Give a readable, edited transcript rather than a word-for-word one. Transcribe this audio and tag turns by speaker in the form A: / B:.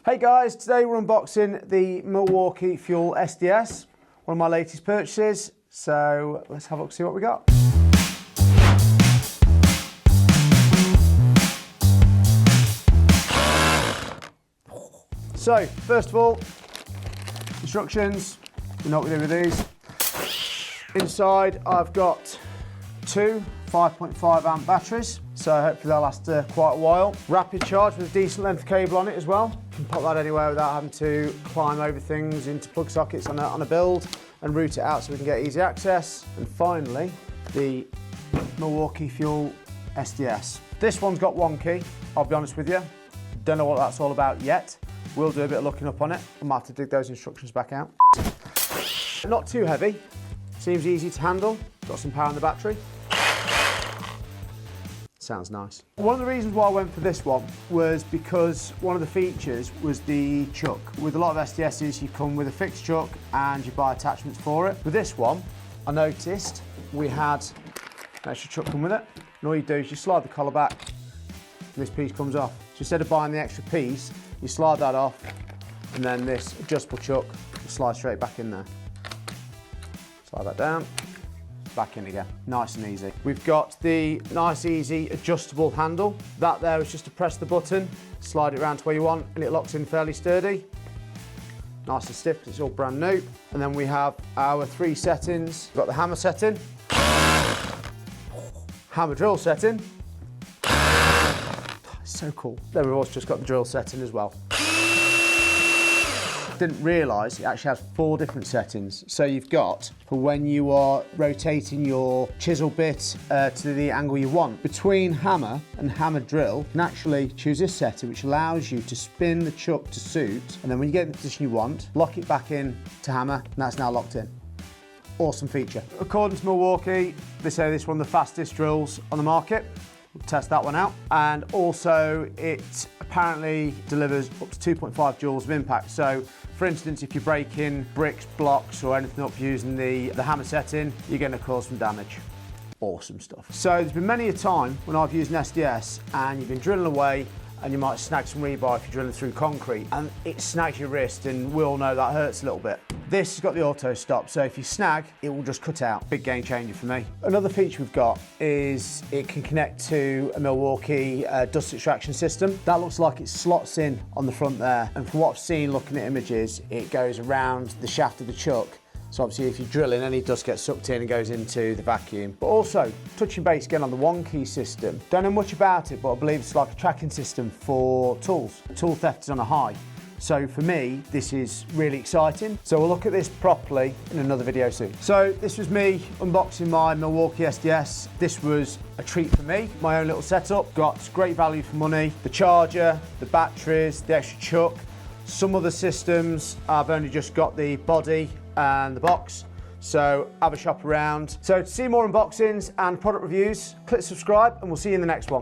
A: Hey guys, today we're unboxing the Milwaukee Fuel SDS, one of my latest purchases. So let's have a look, see what we got. So first of all, instructions. You know what we do with these. Inside I've got two 5.5 amp batteries, so hopefully they'll last quite a while. Rapid charge with a decent length of cable on it as well. You can pop that anywhere without having to climb over things into plug sockets on a build and route it out so we can get easy access. And finally, the Milwaukee Fuel SDS. This one's got one key, I'll be honest with you. Don't know what that's all about yet. We'll do a bit of looking up on it. I might have to dig those instructions back out. Not too heavy, seems easy to handle. Got some power in the battery. Sounds nice. One of the reasons why I went for this one was because one of the features was the chuck. With a lot of SDSs, you come with a fixed chuck and you buy attachments for it. With this one, I noticed we had an extra chuck come with it. And all you do is you slide the collar back and this piece comes off. So instead of buying the extra piece, you slide that off and then this adjustable chuck will slide straight back in there. Slide that down. Back in again, nice and easy. We've got the nice easy adjustable handle. That there is just to press the button, slide it around to where you want, and it locks in fairly sturdy. Nice and stiff because it's all brand new. And then we have our three settings. We've got the hammer setting, hammer drill setting. It's so cool. Then we've also just got the drill setting as well. Didn't realise it actually has 4 different settings. So you've got for when you are rotating your chisel bit to the angle you want. Between hammer and hammer drill, you can actually choose this setting which allows you to spin the chuck to suit, and then when you get in the position you want, lock it back in to hammer, and that's now locked in. Awesome feature. According to Milwaukee, they say this is one of the fastest drills on the market. We'll test that one out. And also it apparently delivers up to 2.5 joules of impact. So for instance, if you're breaking bricks, blocks or anything up using the hammer setting, you're going to cause some damage. Awesome stuff. So there's been many a time when I've used an SDS and you've been drilling away and you might snag some rebar if you're drilling through concrete and it snags your wrist, and we all know that hurts a little bit. This has got the auto stop, so if you snag, it will just cut out. Big game changer for me. Another feature we've got is it can connect to a Milwaukee dust extraction system. That looks like it slots in on the front there, and from what I've seen looking at images, it goes around the shaft of the chuck. So obviously if you're drilling, any dust gets sucked in and goes into the vacuum. But also, touching base again on the one key system. Don't know much about it, but I believe it's like a tracking system for tools. Tool theft is on a high. So for me, this is really exciting. So we'll look at this properly in another video soon. So this was me unboxing my Milwaukee SDS. This was a treat for me, my own little setup. Got great value for money. The charger, the batteries, the extra chuck. Some other systems, I've only just got the body and the box. So have a shop around. So to see more unboxings and product reviews, click subscribe and we'll see you in the next one.